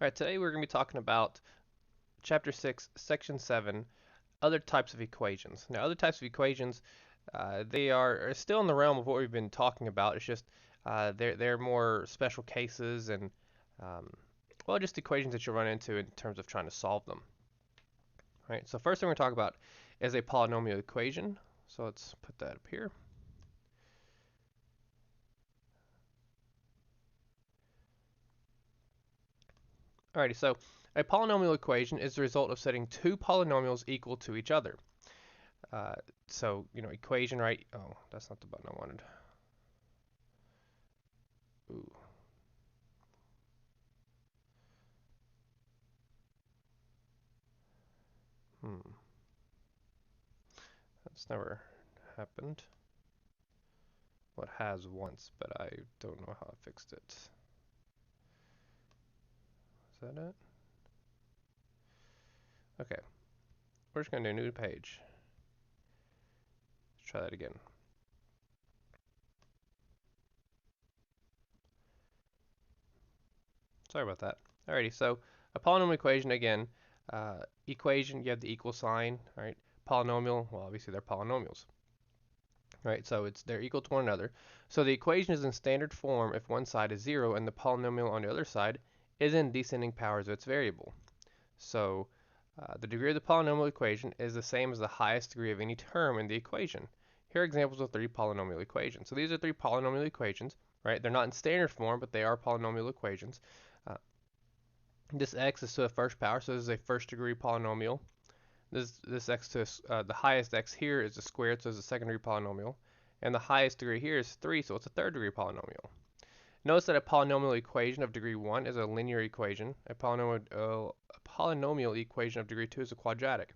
All right, today we're going to be talking about Chapter 6, Section 7, other types of equations. Now, other types of equations, they are still in the realm of what we've been talking about. It's just they're more special cases and, um, well, just equations that you'll run into in terms of trying to solve them. All right, so first thing we're going to talk about is a polynomial equation. So let's put that up here. Alrighty, so a polynomial equation is the result of setting two polynomials equal to each other. So, equation, right? Oh, that's not the button I wanted. Ooh. That's never happened. Well, it has once, but I don't know how I fixed it. Is that it? Okay. We're just going to do a new page. Let's try that again. Sorry about that. Alrighty, so a polynomial equation, again, equation, you have the equal sign, right? Polynomial, well, obviously they're polynomials. Right, so they're equal to one another. So the equation is in standard form if one side is 0 and the polynomial on the other side is in descending powers of its variable. So the degree of the polynomial equation is the same as the highest degree of any term in the equation. Here are examples of three polynomial equations. So these are three polynomial equations, right? They're not in standard form, but they are polynomial equations. This x is to the first power, so this is a first degree polynomial. This x to the highest x here is a squared, so it's a second degree polynomial. And the highest degree here is 3, so it's a third degree polynomial. Notice that a polynomial equation of degree 1 is a linear equation. A polynomial equation of degree 2 is a quadratic.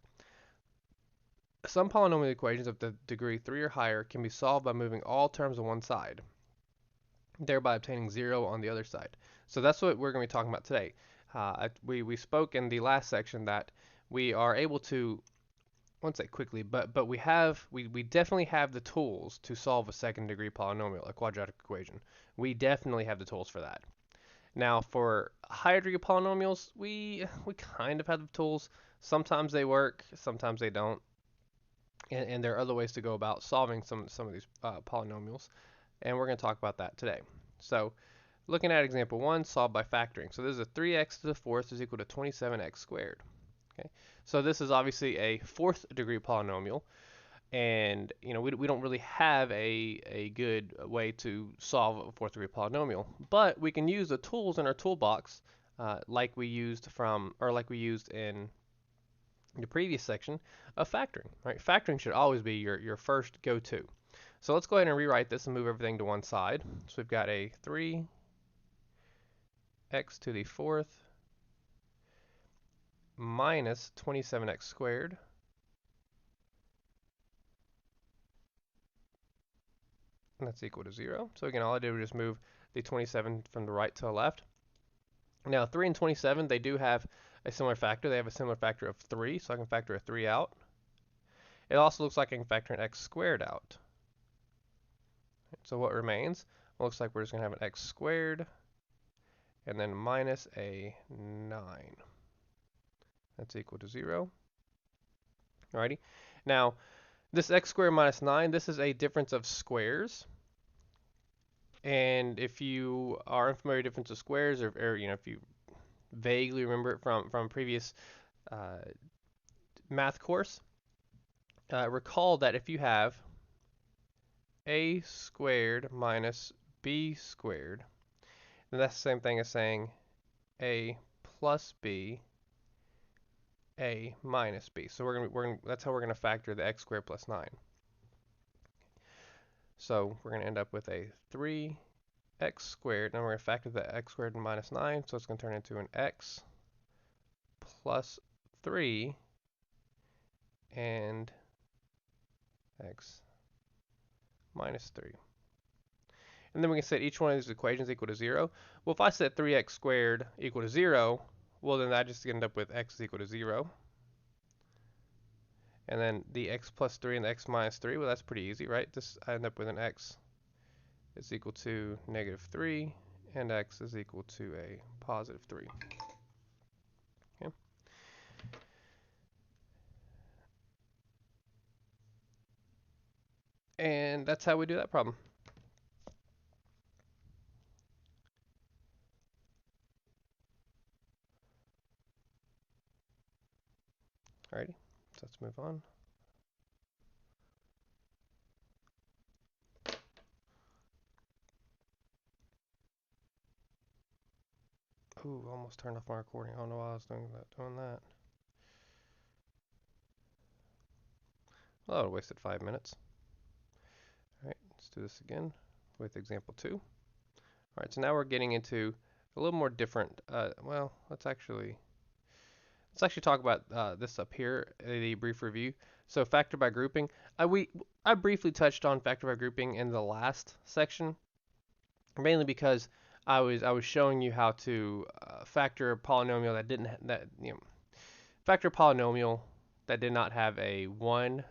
Some polynomial equations of the degree 3 or higher can be solved by moving all terms on one side, thereby obtaining 0 on the other side. So that's what we're going to be talking about today. We spoke in the last section that we are able to, I won't say quickly, but we definitely have the tools to solve a second degree polynomial, a quadratic equation. We definitely have the tools for that. Now, for higher degree polynomials, we kind of have the tools. Sometimes they work, sometimes they don't, and there are other ways to go about solving some of these polynomials, and we're going to talk about that today. So, looking at example 1, solved by factoring. So this is a 3x to the fourth is equal to 27x squared. Okay, so this is obviously a fourth degree polynomial, and we don't really have a good way to solve a fourth degree polynomial, but we can use the tools in our toolbox, like we used in the previous section of factoring. Right, factoring should always be your first go-to. So let's go ahead and rewrite this and move everything to one side. So we've got a 3x to the fourth minus 27x squared. And that's equal to 0. So again, all I did was just move the 27 from the right to the left. Now 3 and 27, they do have a similar factor. They have a similar factor of 3, so I can factor a 3 out. It also looks like I can factor an x squared out. So what remains? Well, looks like we're just going to have an x squared and then minus a 9. That's equal to 0. Alrighty. Now, this x squared minus 9, this is a difference of squares. And if you are unfamiliar with difference of squares, or if you vaguely remember it from previous math course, recall that if you have a squared minus b squared, then that's the same thing as saying a plus b, a minus b. So that's how we're gonna factor the x squared plus 9. So we're gonna end up with a 3x squared, and we're gonna factor the x squared and minus 9, so it's gonna turn into an x plus 3 and x minus 3. And then we can set each one of these equations equal to 0. Well, if I set 3x squared equal to 0, well, then I just end up with x is equal to 0. And then the x plus 3 and the x minus 3, well, that's pretty easy, right? I end up with an x is equal to negative 3, and x is equal to a positive 3. And that's how we do that problem. Alrighty, so let's move on. Ooh, almost turned off my recording. I don't know why I was doing that. Well, that would have wasted 5 minutes. Alright, let's do this again with example 2. Alright, so now we're getting into a little more different, well, let's actually talk about this up here, the brief review. So factor by grouping. I briefly touched on factor by grouping in the last section, mainly because I was showing you how to factor a polynomial that didn't factor a polynomial that did not have a 1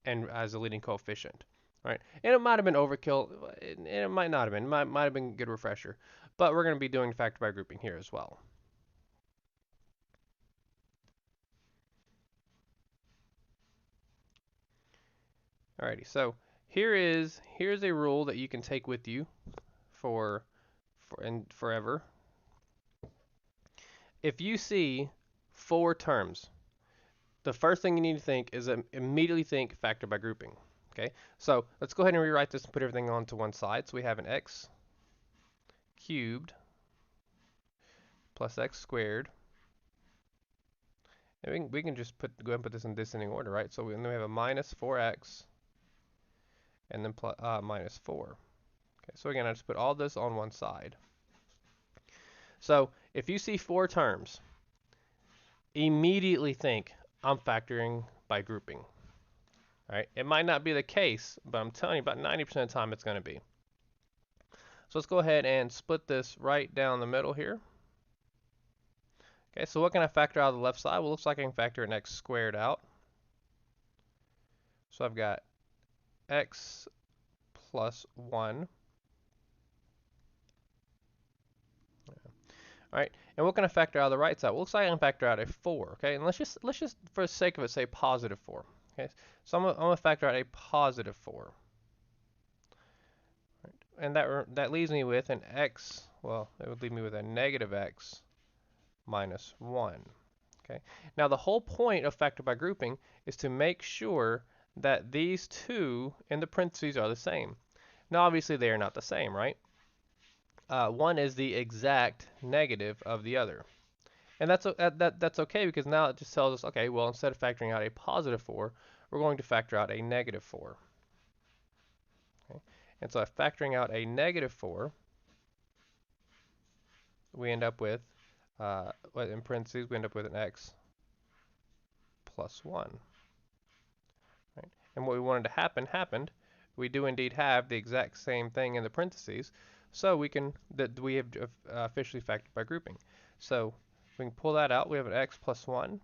and as a leading coefficient, right? And it might have been overkill, and it might not have been. Might have been a good refresher, but we're going to be doing factor by grouping here as well. Alrighty, so here's a rule that you can take with you for and forever. If you see 4 terms, the first thing you need to think is immediately think factor by grouping. Okay, so let's go ahead and rewrite this and put everything onto one side. So we have an x cubed plus x squared. And we can just go ahead and put this in descending order, right? So then we have a minus 4x and then minus 4. Okay, so again, I just put all this on one side. So if you see 4 terms, immediately think I'm factoring by grouping. All right, it might not be the case, but I'm telling you about 90% of the time it's going to be. So let's go ahead and split this right down the middle here. Okay, so what can I factor out of the left side? Well, it looks like I can factor an x squared out. So I've got x plus 1. All right, and what can I factor out of the right side? Well, it looks like I can factor out a 4, okay? And let's just for the sake of it say positive 4. Okay, so I'm gonna factor out a positive 4. Right. And that leaves me with an x, well, it would leave me with a negative x minus 1. Okay, now the whole point of factor by grouping is to make sure that these two in the parentheses are the same. Now obviously they are not the same, right? One is the exact negative of the other. And that's okay, because now it just tells us, okay, well, instead of factoring out a positive 4, we're going to factor out a negative 4. Okay? And so factoring out a negative 4, we end up with, in parentheses, we end up with an x plus 1. Right? And what we wanted to happen happened. We do indeed have the exact same thing in the parentheses, so we have officially factored by grouping. So we can pull that out. We have an x plus 1.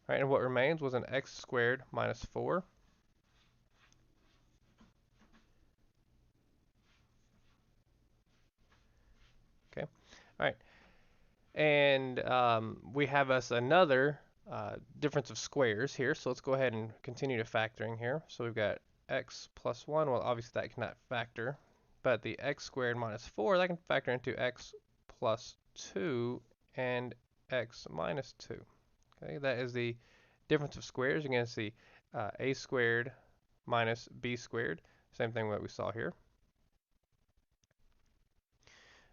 Right, and what remains was an x squared minus 4. Okay, all right, and we have us another difference of squares here. So let's go ahead and continue to factoring here. So we've got x plus 1. Well, obviously that cannot factor, but the x squared minus 4, that can factor into x plus 2 and x minus 2. Okay, that is the difference of squares. You're going to see a squared minus b squared. Same thing what we saw here.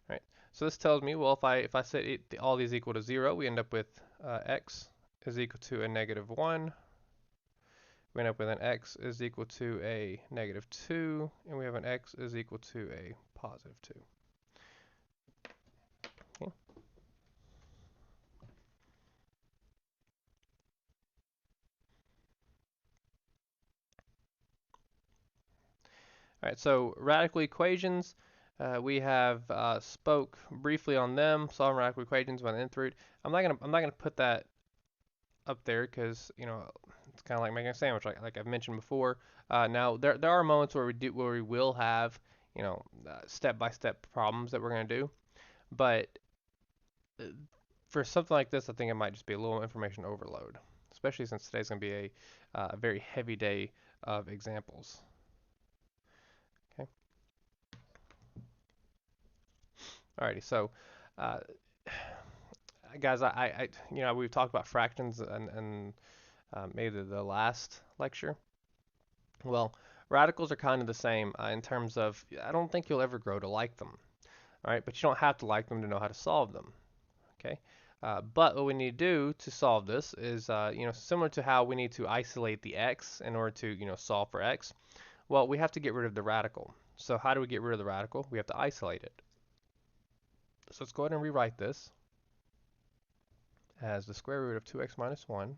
All right. So this tells me, well, if I set all these equal to 0, we end up with x is equal to a negative 1. We end up with an x is equal to a negative 2, and we have an x is equal to a positive 2. Okay. All right, so radical equations, we have spoke briefly on them, solving radical equations by the nth root. I'm not gonna put that up there because it's kind of like making a sandwich, like I've mentioned before. Now there are moments where we will have step-by-step problems that we're gonna do, but for something like this, I think it might just be a little information overload, especially since today's gonna be a very heavy day of examples. Okay. Alrighty, so uh, guys, we've talked about fractions and maybe the last lecture. Well, radicals are kind of the same in terms of I don't think you'll ever grow to like them. All right, but you don't have to like them to know how to solve them. Okay. But what we need to do to solve this is, similar to how we need to isolate the x in order to, solve for x. Well, we have to get rid of the radical. So how do we get rid of the radical? We have to isolate it. So let's go ahead and rewrite this as the square root of 2x minus 1.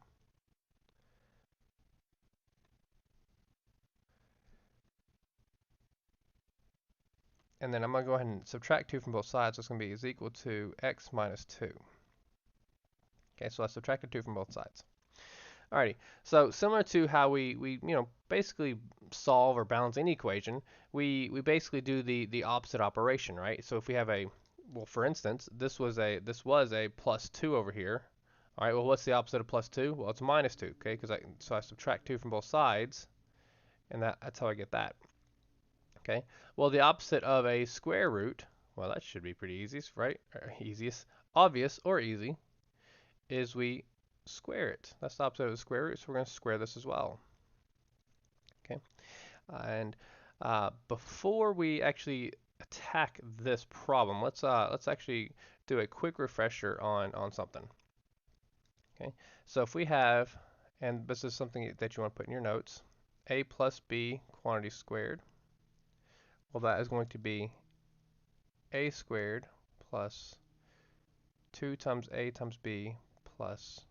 And then I'm going to go ahead and subtract 2 from both sides. So it's going to be is equal to x minus 2. Okay, so I subtracted 2 from both sides. Alrighty, so similar to how we basically solve or balance any equation, we basically do the opposite operation, right? So if we have well, for instance, this was a plus 2 over here. All right, well, what's the opposite of plus 2? Well, it's minus 2, okay? So I subtract 2 from both sides, and that's how I get that. Okay. Well, the opposite of a square root, well, that should be pretty easy, right? Or easiest, obvious, or easy, is we square it. That's the opposite of the square root, so we're going to square this as well. Okay. And before we actually attack this problem, let's actually do a quick refresher on something. Okay. So if we have, and this is something that you want to put in your notes, a plus b quantity squared. Well, that is going to be a squared plus 2 times a times b plus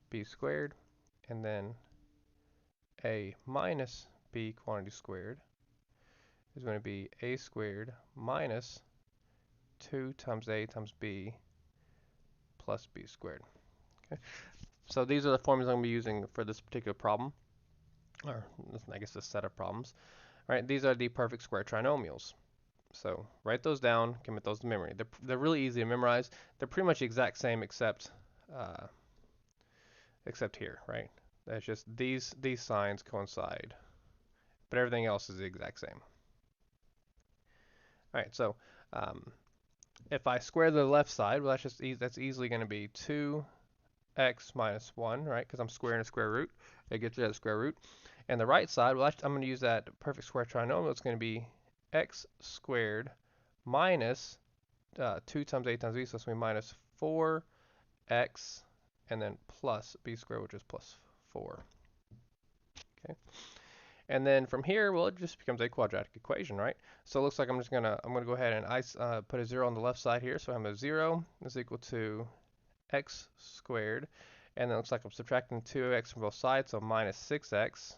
b squared, and then a minus b quantity squared is going to be a squared minus 2 times a times b plus b squared. Okay. So these are the formulas I'm going to be using for this particular problem, or I guess this set of problems. All right, these are the perfect square trinomials. So write those down, commit those to memory. They're really easy to memorize. They're pretty much the exact same except here, right? That's just these signs coincide, but everything else is the exact same. All right, so if I square the left side, well, that's easily going to be 2x minus 1, right? Because I'm squaring a square root. It gets rid of the square root. And the right side, well, I'm going to use that perfect square trinomial. It's going to be x squared minus 2 times a times b, so it's going to be minus 4x and then plus b squared, which is plus 4. Okay. And then from here, well, it just becomes a quadratic equation, right? So it looks like I'm gonna go ahead and put a 0 on the left side here. So I'm a 0 is equal to x squared, and then it looks like I'm subtracting 2x from both sides, so minus 6x,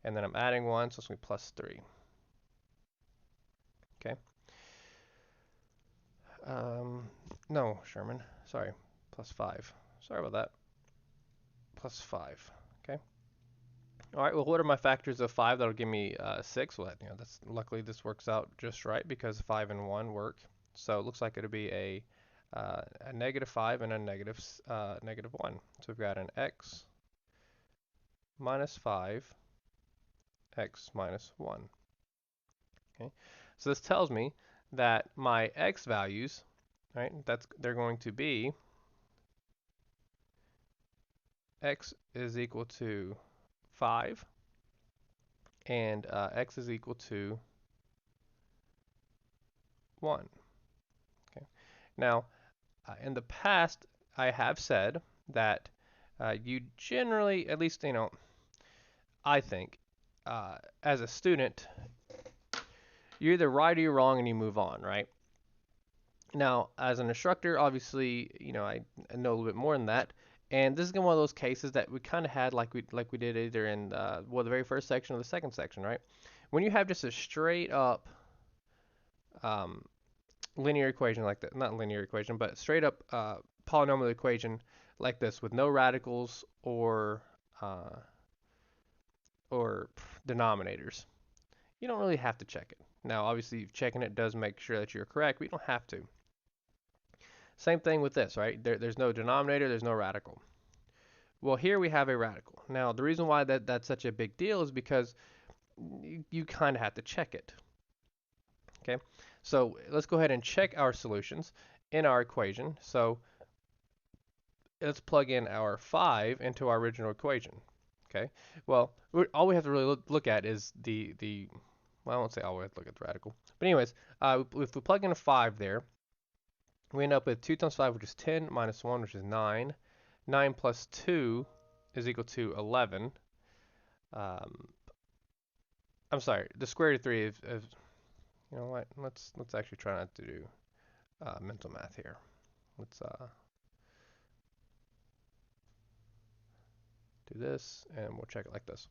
and then I'm adding 1, so it's going to be plus 3. Okay. No, Sherman, sorry, plus 5. Sorry about that. Plus 5. Okay. All right. Well, what are my factors of 5? That'll give me 6. Well, that's luckily this works out just right because 5 and 1 work. So it looks like it'll be a negative 5 and a negative 1. So we've got an x minus 5, x minus 1. Okay. So this tells me that my x values, right? They're going to be x is equal to 5 and x is equal to 1. Okay. Now, in the past, I have said that you generally, at least, I think, as a student, you're either right or you're wrong and you move on, right? Now, as an instructor, obviously, I know a little bit more than that. And this is one of those cases that we kind of had like we did either in the very first section or the second section, right? When you have just a straight up linear equation like that, not linear equation, but straight up polynomial equation like this with no radicals or denominators, you don't really have to check it. Now, obviously, checking it does make sure that you're correct, but you don't have to. Same thing with this, right? There's no denominator, there's no radical. Well, here we have a radical. Now, the reason why that's such a big deal is because you kind of have to check it. Okay, so let's go ahead and check our solutions in our equation. So let's plug in our 5 into our original equation. Okay, well, all we have to really look at is well, I won't say all we have to look at the radical. But anyways, if we plug in a 5 there, we end up with 2 times 5, which is 10, minus 1, which is 9. 9 plus 2 is equal to 11. I'm sorry, the square root of 3 is, you know what, let's actually try not to do mental math here. Let's do this, and we'll check it like this.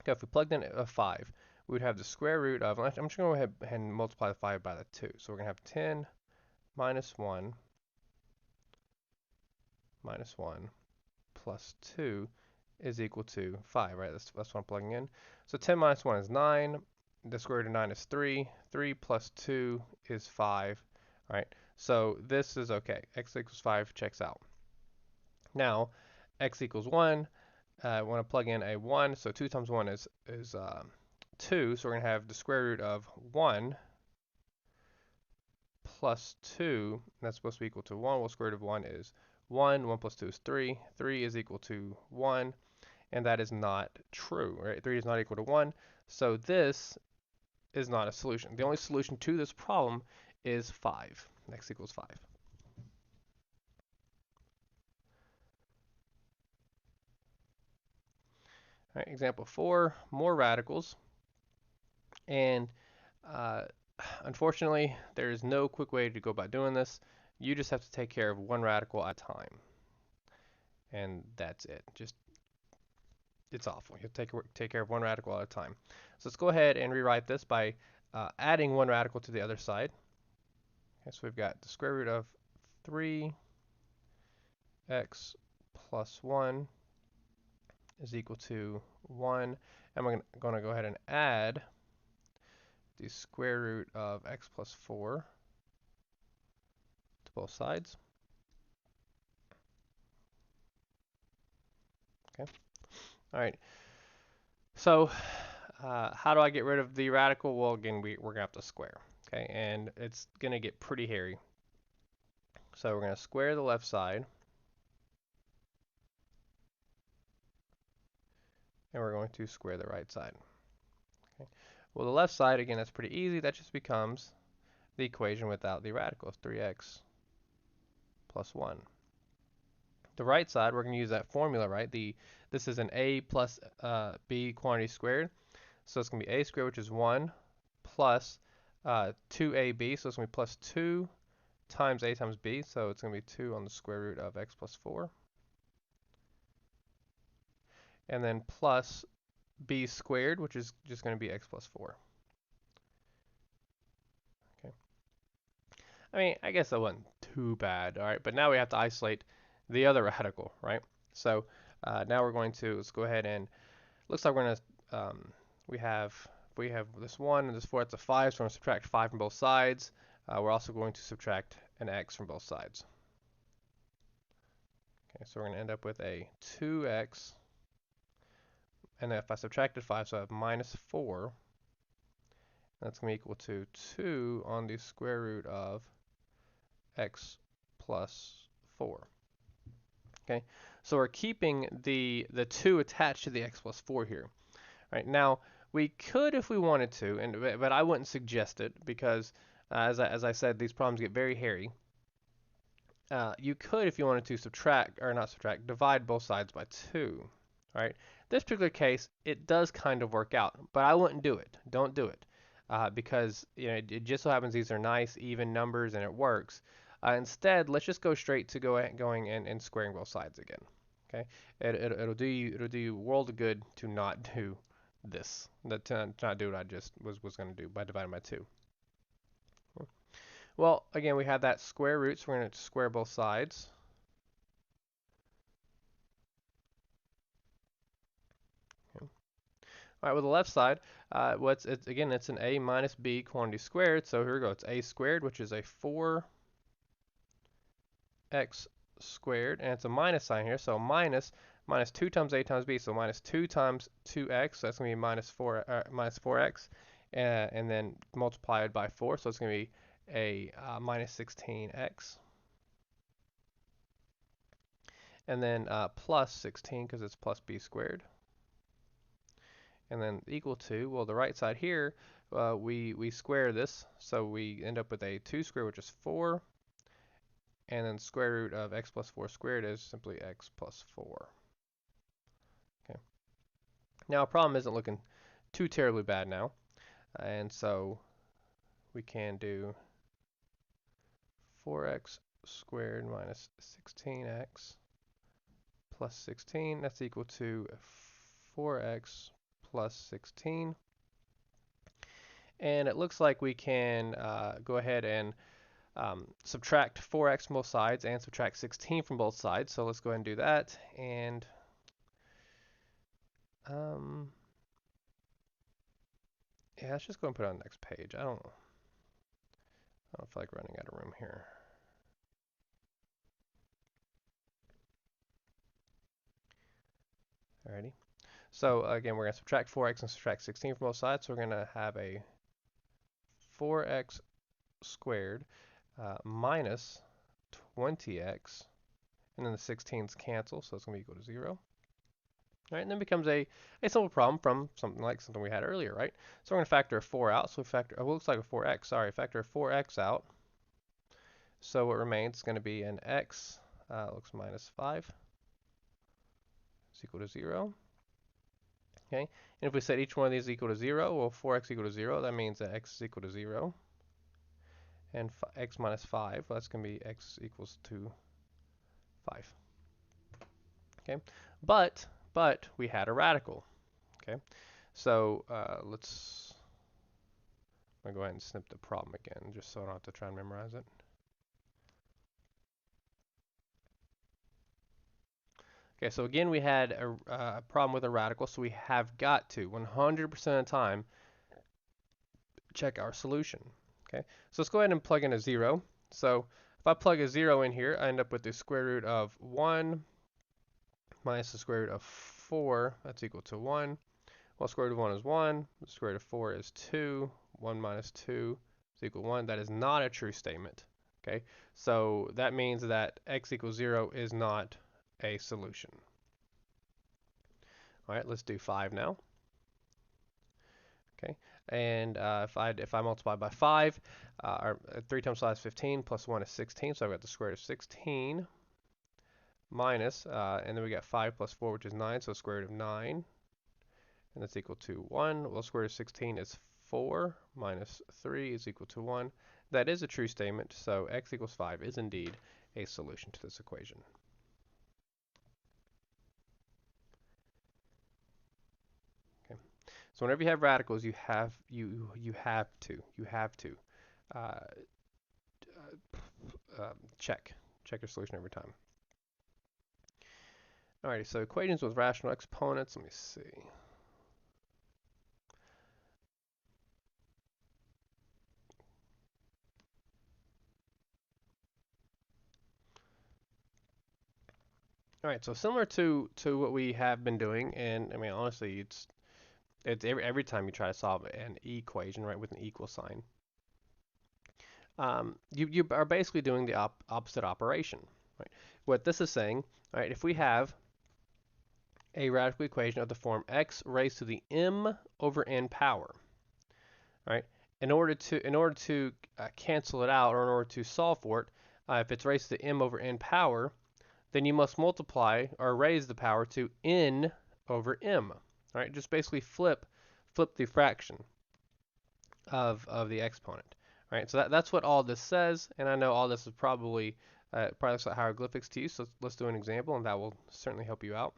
Okay, if we plugged in a 5, we would have the square root of, I'm just going to go ahead and multiply the 5 by the 2. So we're going to have 10 minus 1 minus 1 plus 2 is equal to 5, right? That's what I'm plugging in. So 10 minus 1 is 9. The square root of 9 is 3. 3 plus 2 is 5, right? So this is okay. X equals 5 checks out. Now, x equals 1. I want to plug in a 1, so 2 times 1 is 2, so we're going to have the square root of 1 plus 2, and that's supposed to be equal to 1. Well, square root of 1 is 1. 1 plus 2 is 3. 3 is equal to 1, and that is not true, right? 3 is not equal to 1, so this is not a solution. The only solution to this problem is 5. X equals 5. All right, example 4, more radicals. And unfortunately, there is no quick way to go about doing this. You just have to take care of one radical at a time. And that's it. It's awful. You have to take care of one radical at a time. So let's go ahead and rewrite this by adding one radical to the other side. Okay, so we've got the square root of 3x plus 1 is equal to 1. And we're going to go ahead and add the square root of x plus 4 to both sides. Okay. All right. So how do I get rid of the radical? Well, again, we're going to have to square. Okay, and it's going to get pretty hairy. So we're going to square the left side. And we're going to square the right side. Okay. Well, the left side, again, that's pretty easy. That just becomes the equation without the radical, 3x plus 1. The right side, we're going to use that formula, right? This is an a plus b quantity squared. So it's going to be a squared, which is 1, plus 2ab. So it's going to be plus 2 times a times b. So it's going to be 2 on the square root of x plus 4. And then plus b squared, which is just going to be x plus 4. Okay. I mean, I guess that wasn't too bad, all right? But now we have to isolate the other radical, right? So now we're going to, let's go ahead and, looks like we're going to, we have this 1 and this 4, that's a 5, so we're going to subtract 5 from both sides. We're also going to subtract an x from both sides. Okay, so we're going to end up with a 2x, and if I subtracted 5, so I have minus 4, that's going to be equal to 2 on the square root of x plus 4. Okay, so we're keeping the 2 attached to the x plus 4 here. Right, now, we could if we wanted to, but I wouldn't suggest it because, as I said, these problems get very hairy. You could, if you wanted to, divide both sides by 2. Right? This particular case, it does kind of work out, but I wouldn't do it. Don't do it. Because it just so happens these are nice, even numbers and it works. Instead, let's just go straight to going and squaring both sides again. Okay? It'll do you a world of good to not do this, to not do what I just was going to do by dividing by 2. Well, again, we have that square root, so we're going to square both sides. Okay. All right, with the left side, again, it's an a minus b quantity squared, so here we go. It's a squared, which is a 4x squared, and it's a minus sign here, so minus 2 times a times b, so minus 2 times 2x, so that's going to be minus 4x, and then multiplied by 4, so it's going to be a minus 16x, and then plus 16 because it's plus b squared, and then equal to, well, the right side here, we square this, so we end up with a 2 squared, which is 4, and then square root of x plus 4 squared is simply x plus 4. Okay. Now, our problem isn't looking too terribly bad now, and so we can do 4x squared minus 16x plus 16. That's equal to 4x plus 16. And it looks like we can go ahead and subtract 4x from both sides and subtract 16 from both sides. So let's go ahead and do that. And yeah, let's just go and put it on the next page. I don't feel like running out of room here. Alrighty. So again, we're going to subtract 4x and subtract 16 from both sides. So we're going to have a 4x squared minus 20x, and then the 16's cancel, so it's going to be equal to 0. All right, and then becomes a simple problem from something we had earlier, right? So we're going to factor a 4 out. So we factor, oh, it looks like a 4x, sorry, factor a 4x out. So what remains is going to be an x, looks minus 5, is equal to 0. Okay, and if we set each one of these equal to 0, well, 4x equal to 0, that means that x is equal to 0. And x minus 5, well, that's going to be x equals to 5. Okay, but we had a radical. Okay, so I'm going to go ahead and snip the problem again, just so I don't have to try and memorize it. Okay, so again, we had a problem with a radical, so we have got to, 100% of the time, check our solution. Okay, so let's go ahead and plug in a 0. So if I plug a 0 in here, I end up with the square root of 1 minus the square root of 4, that's equal to 1. Well, square root of 1 is 1, the square root of 4 is 2, 1 minus 2 is equal to 1. That is not a true statement. Okay, so that means that x equals 0 is not a solution. All right, let's do 5 now. Okay, and if I multiply by 5, 3 times 5 is 15, plus 1 is 16, so I've got the square root of 16 minus, and then we got 5 plus 4, which is 9, so square root of 9, and that's equal to 1. Well, square root of 16 is 4 minus 3 is equal to 1. That is a true statement, so x equals 5 is indeed a solution to this equation. Okay. So whenever you have radicals, you have to check your solution every time. Alrighty, so equations with rational exponents. Let me see. All right, so similar to what we have been doing, and I mean honestly, it's every time you try to solve an equation, right, with an equal sign, you are basically doing the opposite operation, right? What this is saying, right, if we have a radical equation of the form x raised to the m over n power, right? In order to cancel it out, or in order to solve for it, if it's raised to the m over n power, then you must multiply or raise the power to n over m. Right? Just basically flip the fraction of the exponent. Right? So that's what all this says, and I know all this is probably looks like hieroglyphics to you. So let's do an example, and that will certainly help you out.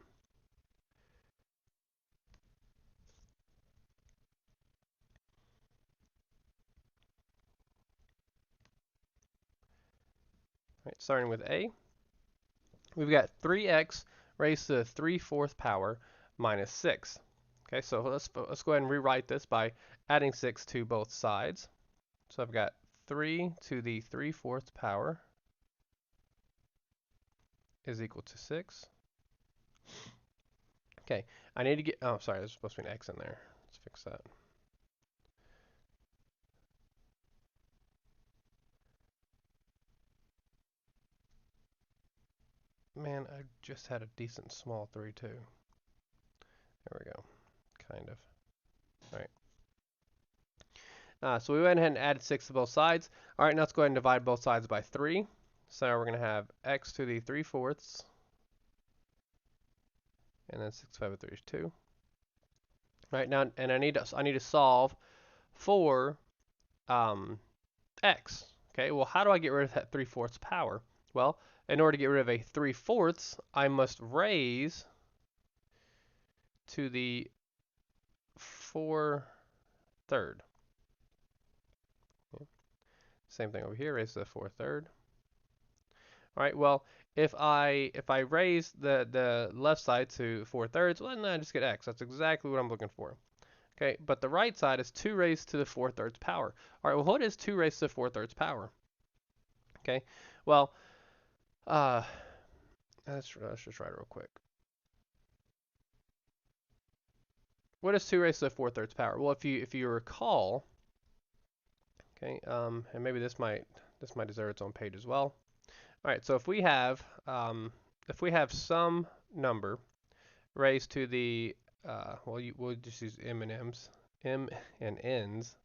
Right, starting with A, we've got 3x raised to the 3/4 power minus 6. Okay, so let's go ahead and rewrite this by adding 6 to both sides. So I've got 3 to the 3/4 power is equal to 6. Okay, I need to get, oh, sorry, there's supposed to be an x in there. Let's fix that. Man, I just had a decent small 3 too. There we go, kind of. All right. So we went ahead and added 6 to both sides. All right, now let's go ahead and divide both sides by 3. So we're going to have x to the 3/4, and then 6 divided by 3 is 2. All right, now, and I need to solve for x. Okay, well, how do I get rid of that 3/4 power? Well, in order to get rid of a 3/4, I must raise to the 4/3. Okay. Same thing over here, raise to the 4/3. All right, well, if I raise the left side to 4/3, well, then I just get x. That's exactly what I'm looking for. Okay, but the right side is 2 raised to the 4/3 power. All right, well, what is 2 raised to the 4/3 power? Okay, well, let's just write it real quick. What is 2 raised to the 4/3 power? Well, if you recall, okay, and maybe this might deserve its own page as well. All right, so if we have some number raised to the we'll just use m and n's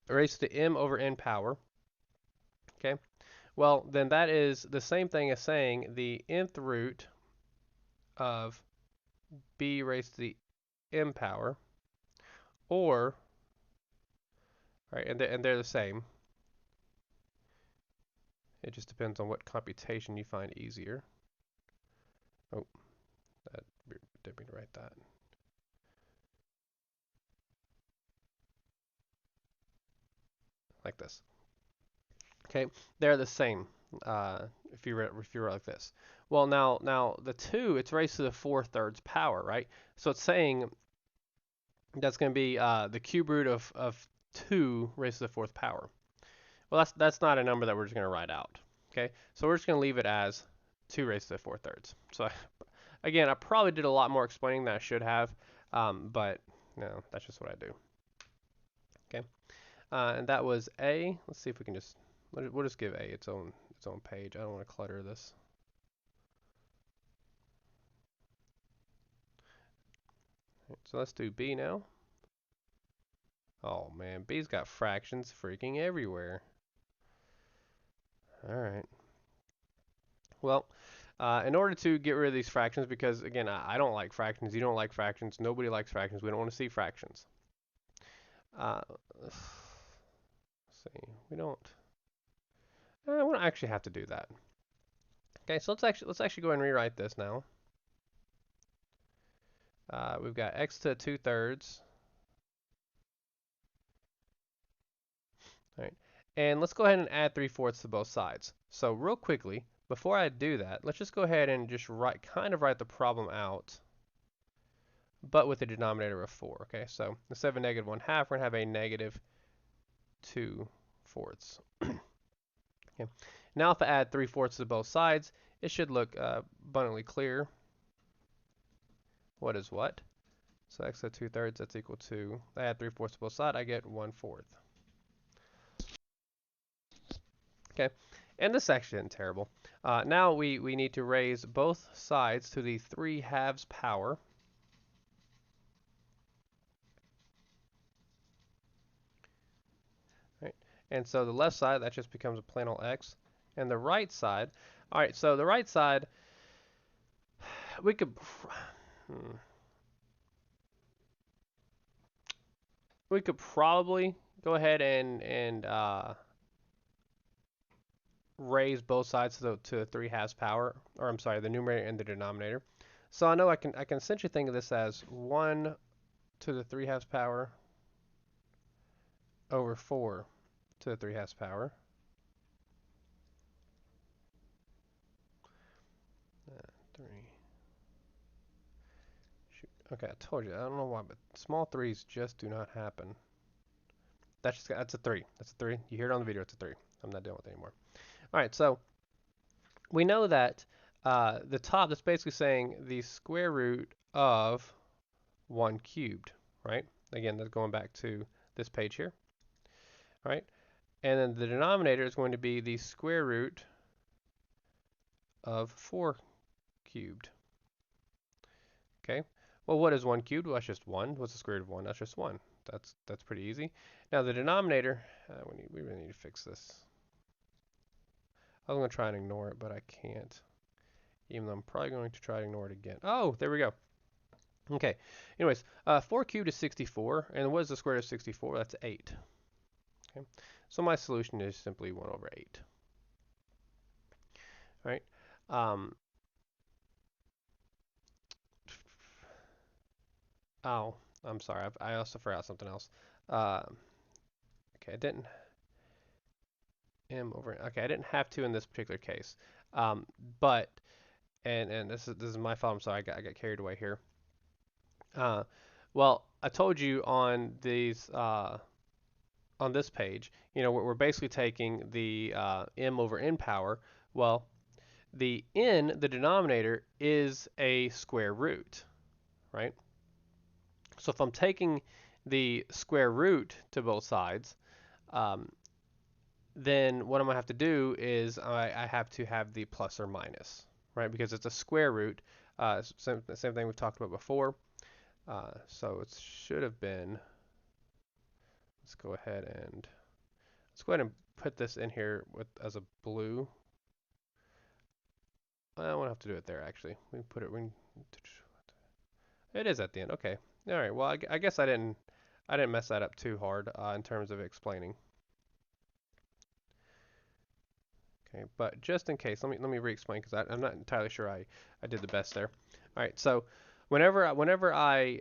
raised to m over n power. Okay, well then that is the same thing as saying the nth root of b raised to the m power, or right, and they're the same. It just depends on what computation you find easier. Oh, that didn't mean to write that. Like this. Okay, they're the same. If you write like this. Well, now the 2, it's raised to the 4/3 power, right? So it's saying that's going to be the cube root of 2 raised to the 4th power. Well, that's not a number that we're just going to write out. Okay, so we're just going to leave it as 2 raised to the 4/3. So again, I probably did a lot more explaining than I should have, but no, that's just what I do. Okay, and that was A. Let's see if we can just we'll just give A its own page. I don't want to clutter this. So let's do B now. Oh man, B's got fractions freaking everywhere. All right. Well, in order to get rid of these fractions, because again, I don't like fractions, you don't like fractions, nobody likes fractions, we don't want to see fractions. Let's see, we don't actually have to do that. Okay, so let's actually go ahead and rewrite this now. We've got x to 2/3. All right, and let's go ahead and add 3/4 to both sides. So real quickly, before I do that, let's just go ahead and just write the problem out, but with a denominator of 4. Okay, so instead of a -1/2, we're gonna have a -2/4. Okay. Now if I add 3/4 to both sides, it should look abundantly clear what is what. So x to 2/3, that's equal to, I add 3/4 to both sides, I get 1/4. Okay, and this actually isn't terrible. Now we need to raise both sides to the 3/2 power. Right, and so the left side, that just becomes a plain old x. And the right side, all right, so the right side, we could, we could probably go ahead and raise both sides to the 3/2 power, or I'm sorry, the numerator and the denominator. So I know I can essentially think of this as 1 to the 3/2 power over 4 to the 3/2 power. Three. Shoot. Okay, I told you. I don't know why, but small threes just do not happen. That's a 3. That's a 3. You hear it on the video. It's a 3. I'm not dealing with it anymore. All right, so we know that the top, that's basically saying the square root of 1 cubed, right? Again, that's going back to this page here, right? And then the denominator is going to be the square root of 4 cubed. Okay. Well, what is 1 cubed? Well, that's just 1. What's the square root of 1? That's just 1. That's pretty easy. Now the denominator, we really need to fix this. I was going to try and ignore it, but I can't. Even though I'm probably going to try to ignore it again. Oh, there we go. Okay. Anyways, 4 cubed is 64, and what is the square root of 64? That's 8. Okay. So my solution is simply 1 over 8. All right. Oh, I'm sorry. I also forgot something else. Okay, I didn't m over. Okay, I didn't have to in this particular case. But and this is my fault. I'm sorry. I got carried away here. Uh, well, I told you on these on this page, we're basically taking the m over n power. Well, the n, the denominator, is a square root, right? So if I'm taking the square root to both sides, then what I'm going to have to do is I have to have the plus or minus, right? Because it's a square root. Same thing we've talked about before. So it should have been, let's go ahead and put this in here as a blue. I won't have to do it there actually. We can put it, it is at the end. Okay. All right. Well, I guess I didn't mess that up too hard in terms of explaining. Okay, but just in case, let me re-explain because I'm not entirely sure I did the best there. All right, so whenever I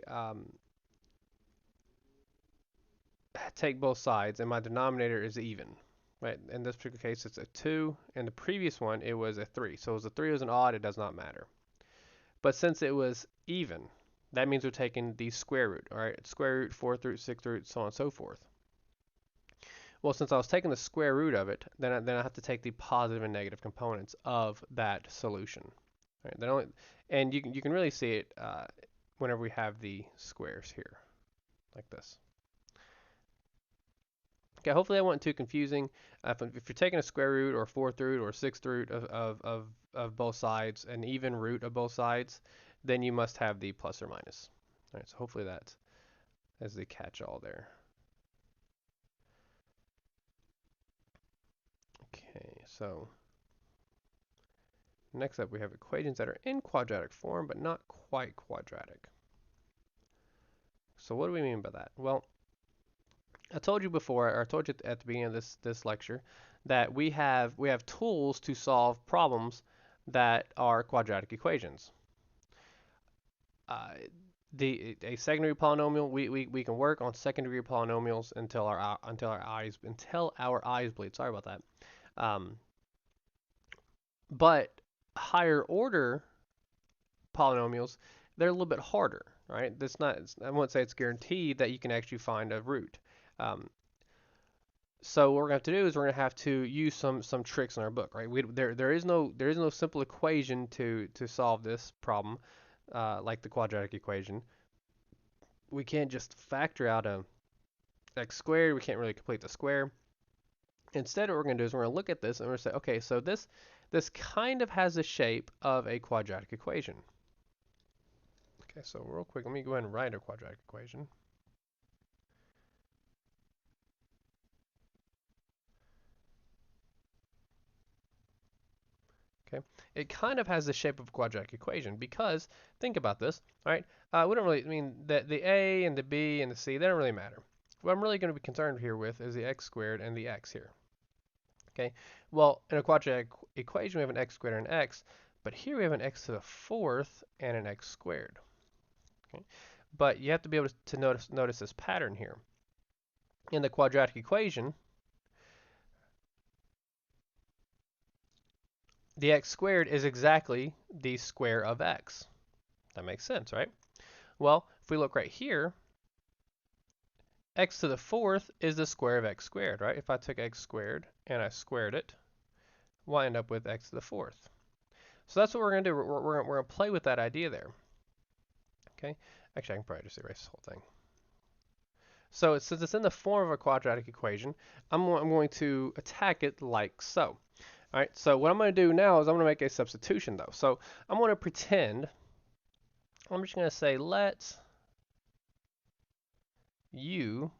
take both sides and my denominator is even, right? In this particular case, it's a 2. In the previous one, it was a 3. So as the 3 was an odd, it does not matter. But since it was even, that means we're taking the square root, all right? Square root, 4th root, 6th root, so on and so forth. Well, since I was taking the square root of it, then I have to take the positive and negative components of that solution. Right? And you can really see it whenever we have the squares here, like this. Okay, hopefully that wasn't too confusing. If you're taking a square root or 4th root or 6th root of both sides, an even root of both sides, then you must have the plus or minus. All right, so hopefully that is the catch-all there. Okay, so next up we have equations that are in quadratic form but not quite quadratic. So what do we mean by that? Well, I told you before, or I told you at the beginning of this lecture, that we have tools to solve problems that are quadratic equations. A second-degree polynomial, we can work on second-degree polynomials until our eyes bleed. Sorry about that. But higher order polynomials, they're a little bit harder, right? I won't say it's guaranteed that you can actually find a root. So what we're going to have to do is we're going to have to use some tricks in our book, right? There is no simple equation to solve this problem like the quadratic equation. We can't just factor out a x squared. We can't really complete the square. Instead, what we're going to do is we're going to look at this and we're going to say, okay, so this kind of has the shape of a quadratic equation. Okay, so real quick, let me go ahead and write a quadratic equation. Okay, it kind of has the shape of a quadratic equation because think about this, right? We don't really, I mean, the a and the b and the c, they don't really matter. What I'm really going to be concerned here with is the x squared and the x here. Okay, well, in a quadratic equation, we have an x squared and an x, but here we have an x to the 4th and an x squared. Okay, but you have to be able to notice this pattern here. In the quadratic equation, the x squared is exactly the square of x. That makes sense, right? Well, if we look right here, x to the 4th is the square of x squared, right? If I took x squared and I squared it, we'll end up with x to the 4th. So that's what we're going to do. We're going to play with that idea there. Okay. Actually, I can probably just erase this whole thing. So since it's in the form of a quadratic equation, I'm going to attack it like so. All right, so what I'm going to do now is I'm going to make a substitution though. So I'm going to pretend, I'm just going to say let u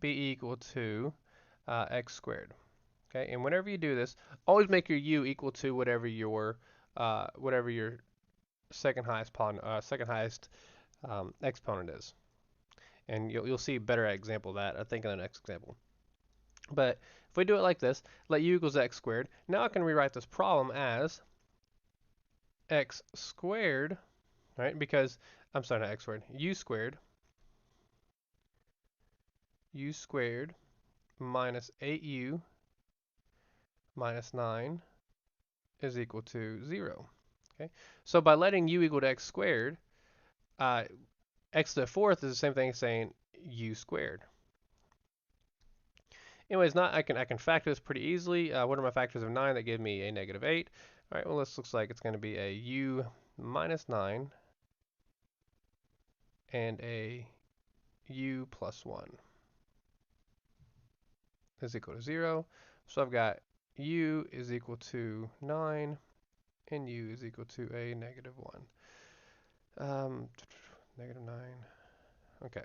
be equal to x squared. Okay, and whenever you do this, always make your u equal to whatever your second highest exponent is. And you'll see a better example of that, I think, in the next example. But if we do it like this, let u equals x squared, now I can rewrite this problem as x squared, right? Because, I'm sorry, not x squared, u squared minus 8u minus 9 is equal to 0. Okay, so by letting u equal to x squared, x to the fourth is the same thing as saying u squared. Anyways, I can factor this pretty easily. What are my factors of 9? That give me a negative 8. All right, well, this looks like it's going to be a u minus 9 and a u plus 1 is equal to 0. So I've got u is equal to 9 and u is equal to a negative 1. Negative 9. Okay.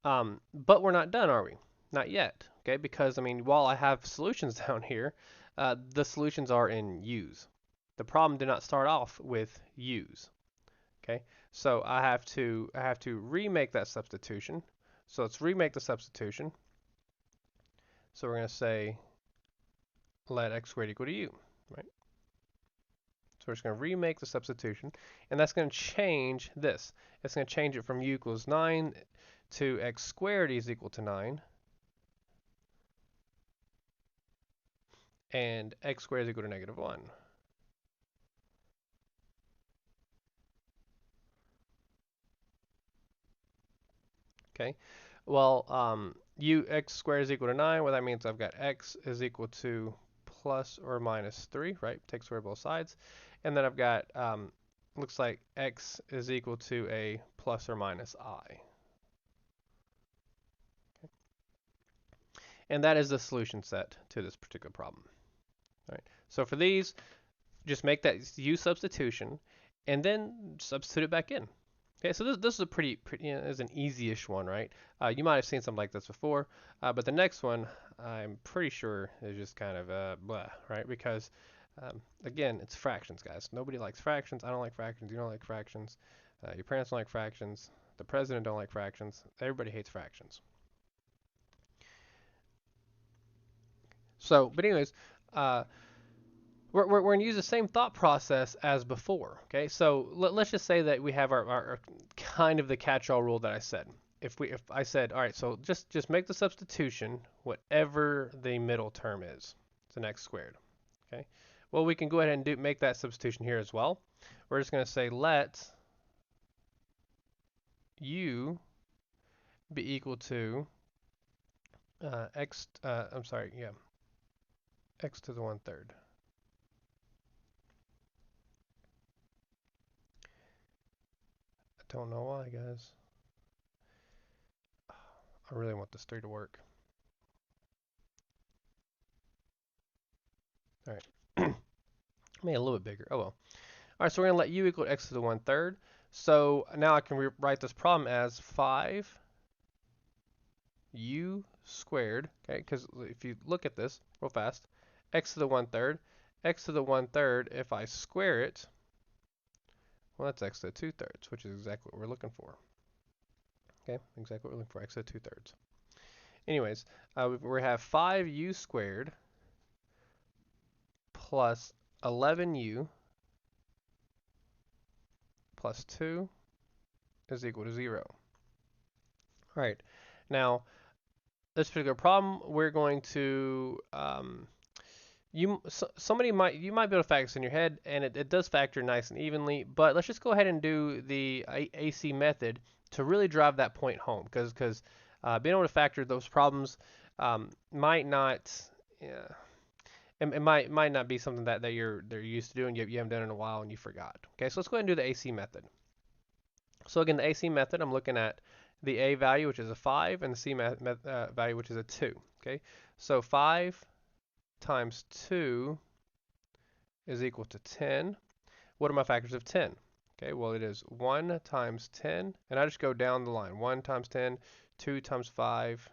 But we're not done, are we? Not yet, okay? Because, I mean, while I have solutions down here, the solutions are in u's. The problem did not start off with u's, okay? So I have to remake that substitution. So let's remake the substitution. So we're going to say let x squared equal to u, right? So we're just going to remake the substitution, and that's going to change this. It's going to change it from u equals 9 to x squared is equal to 9. And x squared is equal to negative 1. Okay, well, x squared is equal to 9. Well, that means I've got x is equal to plus or minus 3, right? Take square both sides. And then I've got, looks like x is equal to a plus or minus I. Okay. And that is the solution set to this particular problem. All right. So for these, just make that u substitution and then substitute it back in. Okay, so this is a pretty is an easy-ish one, right? You might have seen something like this before, but the next one I'm pretty sure is just kind of blah, right? Because again, it's fractions, guys. Nobody likes fractions. I don't like fractions. You don't like fractions. Your parents don't like fractions. The president don't like fractions. Everybody hates fractions. So, but anyways, we're going to use the same thought process as before. Okay, so let's just say that we have our kind of the catch-all rule that I said. If I said, all right, so just make the substitution whatever the middle term is. It's an x squared. Okay, well, we can go ahead and make that substitution here as well. We're just going to say let u be equal to x. I'm sorry, yeah, x to the 1/3. I don't know why, guys. I really want this 3 to work. All right. Made it a little bit bigger. Oh well. All right, so we're going to let u equal x to the 1/3. So now I can rewrite this problem as 5u squared, okay, because if you look at this real fast, x to the 1/3, x to the 1/3, if I square it, well, that's x to the 2/3, which is exactly what we're looking for. Okay, exactly what we're looking for, x to the 2/3. Anyways, we have 5u squared plus 11u plus 2 is equal to 0. All right, now this particular problem, we're going to you might be able to factor this in your head, and it does factor nice and evenly. But let's just go ahead and do the AC method to really drive that point home, because being able to factor those problems might not. it might not be something that they're used to doing. You haven't done it in a while and you forgot. Okay, so let's go ahead and do the AC method. So again, the AC method, I'm looking at the A value, which is a 5, and the C value, which is a 2. Okay, so 5 times 2 is equal to 10. What are my factors of 10? Okay, well, it is 1 times 10, and I just go down the line. 1 times 10, 2 times 5,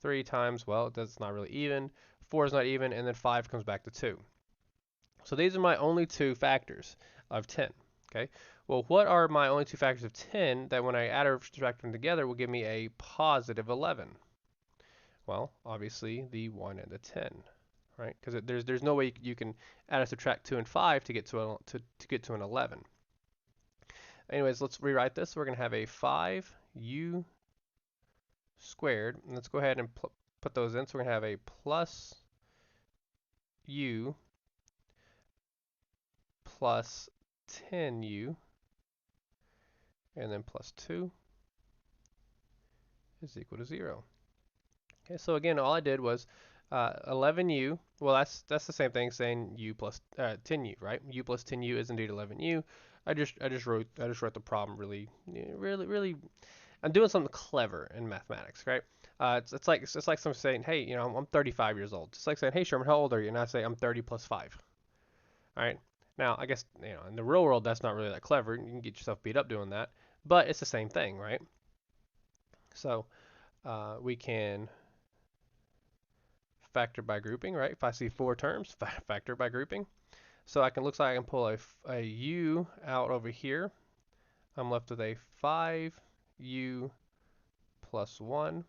3 times, well, it's not really even. 4 is not even, and then 5 comes back to 2. So these are my only two factors of 10. Okay, well, what are my only two factors of 10 that when I add or subtract them together will give me a positive 11? Well, obviously the 1 and the 10, right? Because there's no way you can add or subtract 2 and 5 to get to an 11. Anyways, let's rewrite this. We're going to have a 5u squared. And let's go ahead and put those in. So we're going to have a plus u plus 10u and then plus 2 is equal to 0. Okay, so again, all I did was 11u. Well, that's the same thing saying u plus 10u, right? U plus 10u is indeed 11u. I just wrote the problem really. I'm doing something clever in mathematics, right? It's like someone saying, hey, I'm 35 years old. It's like saying, hey, Sherman, how old are you? And I say I'm 30 plus 5. All right. Now, I guess in the real world that's not really that clever. You can get yourself beat up doing that, but it's the same thing, right? So we can factor by grouping, right? If I see four terms, factor by grouping. So looks like I can pull a u out over here. I'm left with a 5u plus 1.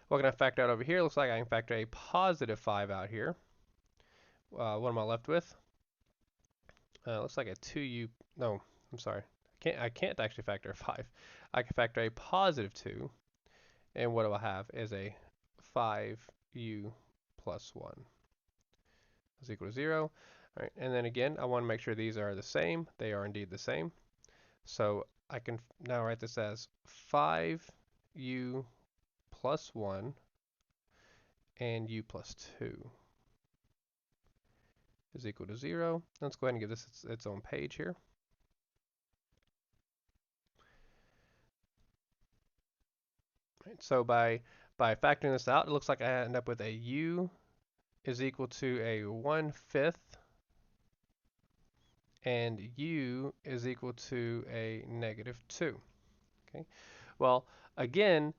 What can I factor out over here? Looks like I can factor a positive 5 out here. What am I left with? Looks like a 2u. No, I'm sorry. I can't actually factor a 5. I can factor a positive 2. And what do I have is a 5u plus 1 is equal to 0. All right, and then again, I want to make sure these are the same. They are indeed the same. So I can now write this as 5u plus 1 and u plus 2 is equal to 0. Let's go ahead and give this its own page here. Right, so by factoring this out, it looks like I end up with a u is equal to a 1/5 and u is equal to a -2. Okay. Well, again,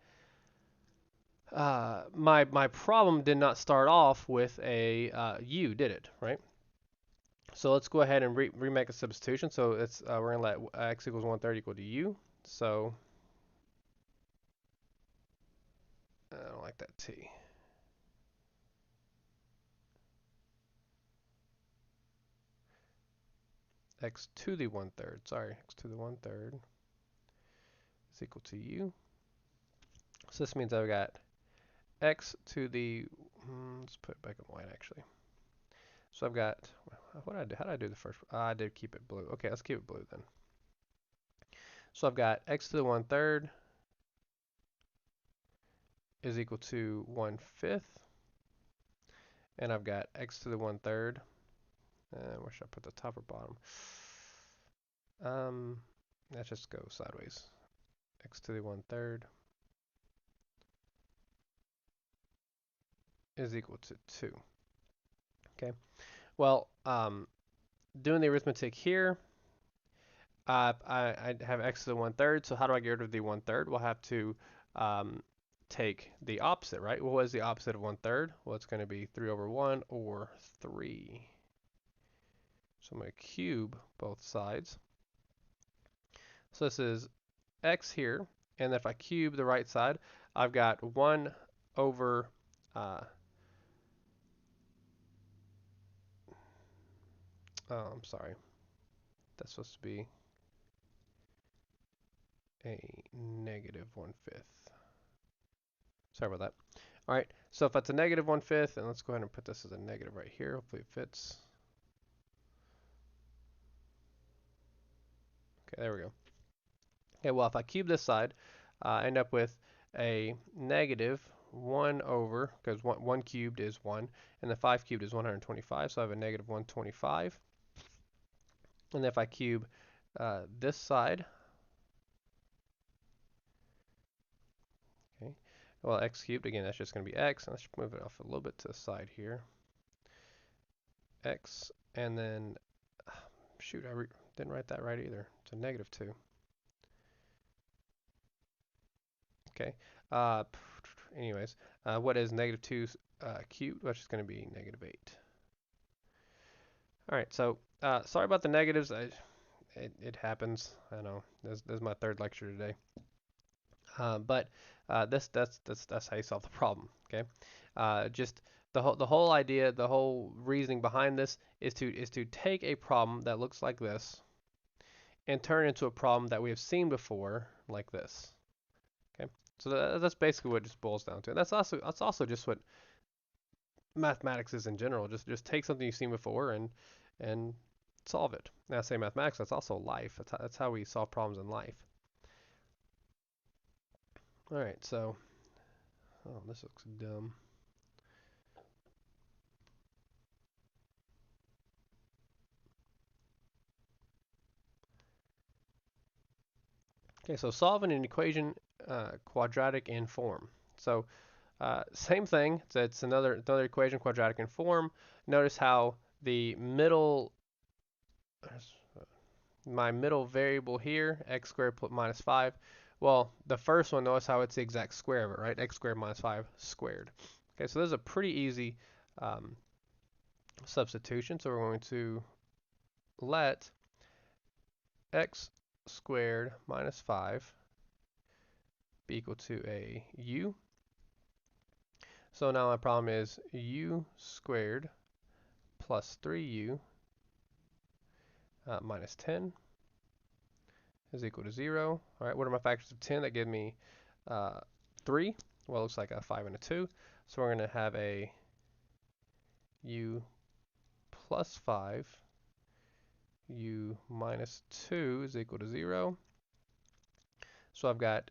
my problem did not start off with a u, did it? Right. So let's go ahead and remake a substitution. So it's we're gonna let x equals 1/3 equal to u. So I don't like that t. X to the 1/3. Sorry, x to the 1/3 is equal to u. So this means I've got x to the, let's put it back in white actually. So I've got, what did I do? How did I do the first? I did keep it blue. Okay, let's keep it blue then. So I've got x to the 1/3 is equal to 1/5. And I've got x to the 1/3. Where should I put the top or bottom? Let's just go sideways. X to the 1/3 is equal to 2. Okay. Well, doing the arithmetic here, I have x to the 1/3. So how do I get rid of the 1/3? We'll have to take the opposite, right? Well, what is the opposite of 1/3? Well, it's going to be 3/1 or 3. So I'm going to cube both sides. So this is x here, and if I cube the right side, I've got 1 over I'm sorry, that's supposed to be a -1/5. Sorry about that. All right, so if that's a -1/5, and let's go ahead and put this as a negative right here. Hopefully it fits. Okay, there we go. Okay, well, if I cube this side, I end up with a negative 1 over, because 1 cubed is 1, and the 5 cubed is 125, so I have a negative 125. And if I cube this side, okay, well, x cubed, again, that's just going to be x. Let's move it off a little bit to the side here. X, and then, shoot, I didn't write that right either. It's a negative 2. Okay. Anyways, what is negative 2 cubed? Which is going to be negative 8. All right, so sorry about the negatives. It happens. I know. This is my third lecture today. But that's how you solve the problem. Okay. Just the whole idea, the whole reasoning behind this is to take a problem that looks like this and turn it into a problem that we have seen before, like this. Okay. So that's basically what it just boils down to. And that's also just what mathematics is in general. Just take something you've seen before and solve it. Now I say mathematics, that's also life. That's how we solve problems in life. All right, so oh, this looks dumb. Okay, so solving an equation quadratic in form. So same thing. So it's another equation quadratic in form. Notice how the middle my middle variable here, x squared minus 5. Well, the first one, notice how it's the exact square of it, right? X squared minus 5 squared. Okay, so this is a pretty easy substitution. So we're going to let x squared minus 5 be equal to a u. So now my problem is u squared plus 3u minus 10 is equal to 0. All right, what are my factors of 10? That give me 3. Well, it looks like a 5 and a 2. So we're going to have a u plus 5, u minus 2 is equal to 0. So I've got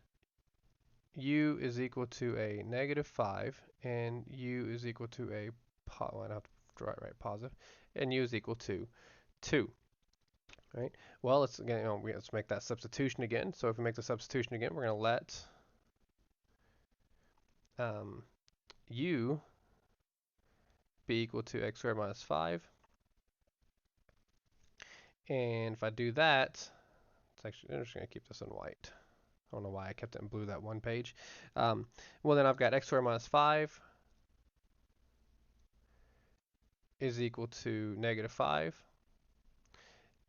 u is equal to a negative 5, and u is equal to a, well, I don't have to draw it right, positive, and u is equal to 2. Right. Well, let's make that substitution again. So if we make the substitution again, we're going to let u be equal to x squared minus 5. And if I do that, I'm just going to keep this in white. I don't know why I kept it in blue that one page. Well, then I've got x squared minus 5 is equal to negative 5.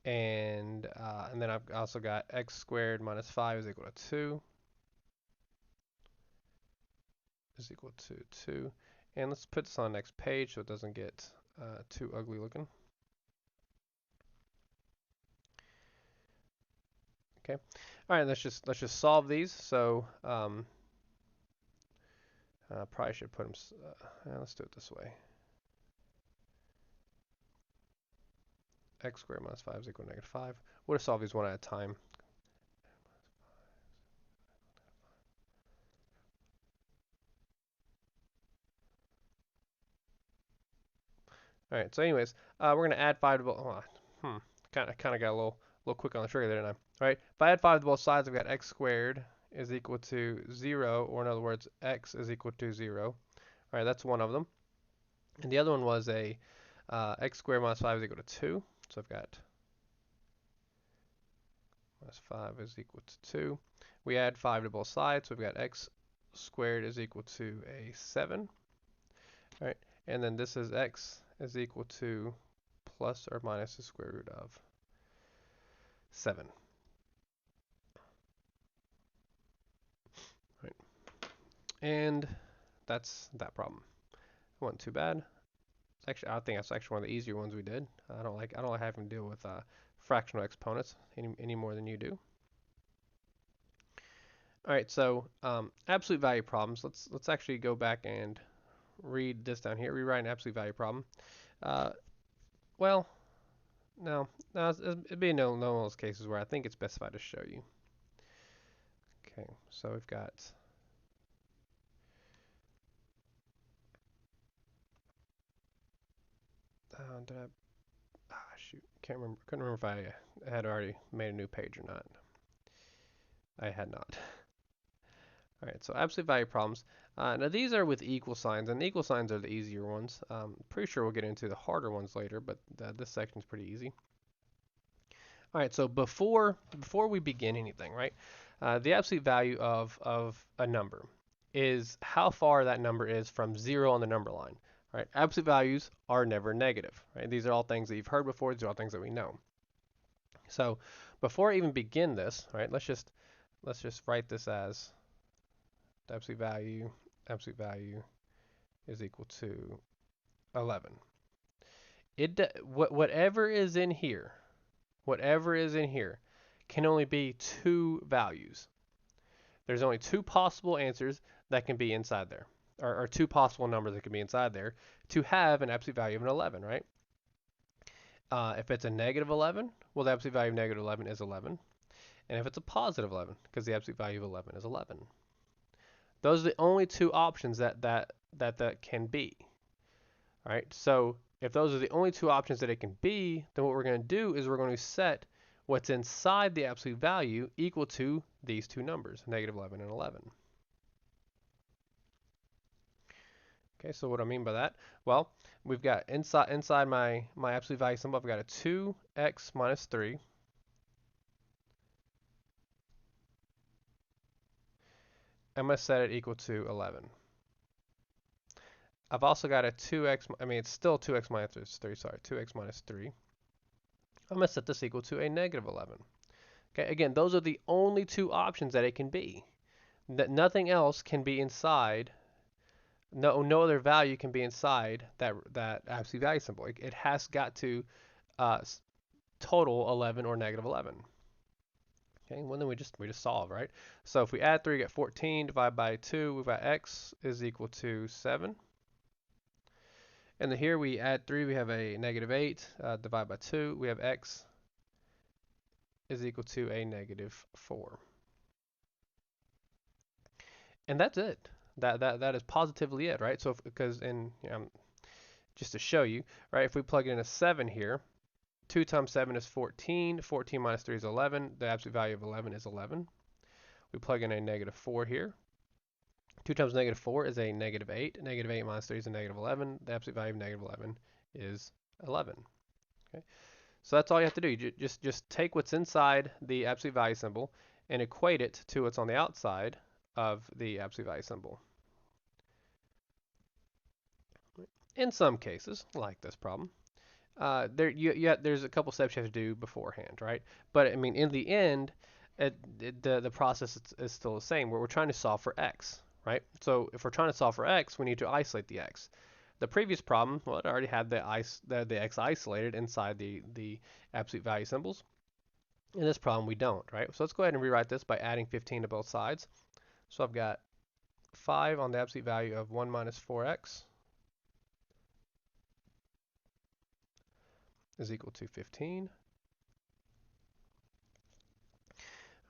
And then I've also got x squared minus 5 is equal to 2. Is equal to 2. And let's put this on the next page so it doesn't get too ugly looking. Okay. All right, let's just solve these. So probably should put them. Let's do it this way. X squared minus 5 is equal to negative 5. We'll just solve these one at a time. All right. So anyways, we're gonna add 5 to both. Kind of got a little quick on the trigger there, didn't I? All right. If I add 5 to both sides, I've got x squared is equal to 0, or in other words, x is equal to 0. All right. That's one of them. And the other one was a x squared minus 5 is equal to 2. So I've got minus 5 is equal to 2. We add 5 to both sides, so we've got x squared is equal to a 7. All right, and then this is x is equal to plus or minus the square root of 7. All right, and that's that problem. It wasn't too bad. Actually, I think that's actually one of the easier ones we did. I don't like having to deal with fractional exponents any more than you do. All right, so absolute value problems. Let's actually go back and read this down here. Rewrite an absolute value problem. Well, no, it'd be no one of those cases where I think it's specified to show you. Okay, so we've got Did I? Shoot, can't remember. Couldn't remember if I had already made a new page or not. I had not. All right, so absolute value problems. Now these are with equal signs, and the equal signs are the easier ones. Pretty sure we'll get into the harder ones later, but this section is pretty easy. All right, so before we begin anything, right? The absolute value of a number is how far that number is from 0 on the number line. Right? Absolute values are never negative. Right? These are all things that you've heard before. These are all things that we know. So before I even begin this, right? Let's just write this as the absolute value is equal to 11. Whatever is in here can only be two values. There's only two possible answers that can be inside there, or two possible numbers that can be inside there to have an absolute value of an 11, right? If it's a negative 11, well, the absolute value of negative 11 is 11. And if it's a positive 11, because the absolute value of 11 is 11. Those are the only two options that can be. All right, so if those are the only two options that it can be, then what we're going to do is we're going to set what's inside the absolute value equal to these two numbers, negative 11 and 11. Okay, so what do I mean by that? Well, we've got inside my absolute value symbol, I've got a 2x minus 3. I'm going to set it equal to 11. I've also got a 2x, it's still 2x minus 3, sorry, 2x minus 3. I'm going to set this equal to a negative 11. Okay, again, those are the only two options that it can be. That nothing else can be inside, no other value can be inside that absolute value symbol. It has got to total 11 or negative 11. Okay, well then we just solve, right? So if we add 3, we get 14, divide by 2, we've got x is equal to 7. And then here we add 3, we have a negative 8, divide by 2, we have x is equal to a negative 4. And that's it. That is positively it, right? So because just to show you, right, if we plug in a 7 here, 2 times 7 is 14, 14 minus 3 is 11, the absolute value of 11 is 11. We plug in a negative 4 here. 2 times negative 4 is a negative 8. Negative 8 minus 3 is a negative 11. The absolute value of negative 11 is 11. Okay, so that's all you have to do. You just take what's inside the absolute value symbol and equate it to what's on the outside of the absolute value symbol. In some cases, like this problem, there's a couple steps you have to do beforehand, right? But I mean, in the end, the process is still the same. Where we're trying to solve for x, right? So if we're trying to solve for x, we need to isolate the x. The previous problem, well, it already had the x isolated inside the absolute value symbols. In this problem, we don't, right? So let's go ahead and rewrite this by adding 15 to both sides. So I've got 5 on the absolute value of 1 minus 4x is equal to 15.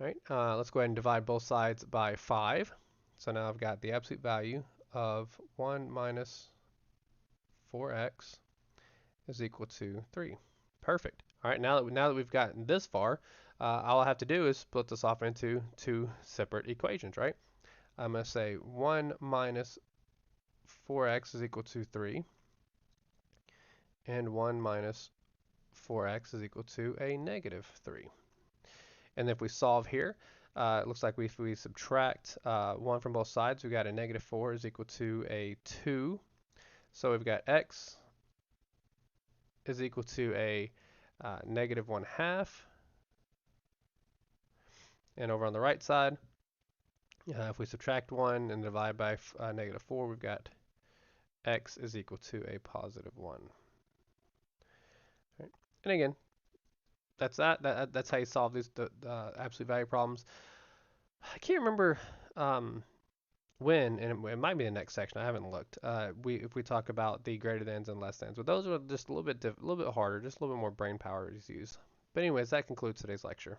All right, let's go ahead and divide both sides by 5. So now I've got the absolute value of 1 minus 4x is equal to 3. Perfect. All right, now that we've gotten this far, all I have to do is split this off into two separate equations, right? I'm going to say 1 minus 4x is equal to 3, and 1 minus 4x is equal to a negative 3. And if we solve here, it looks like if we subtract 1 from both sides, we've got a negative 4 is equal to a 2. So we've got x is equal to a negative 1/2. And over on the right side, if we subtract 1 and divide by negative 4, we've got x is equal to a positive 1. Right. And again, that's that's how you solve these absolute value problems. I can't remember when, and it might be the next section. I haven't looked. If we talk about the greater thans and less thans, but those are just a little bit harder, just a little bit more brain power to use. But anyways, that concludes today's lecture.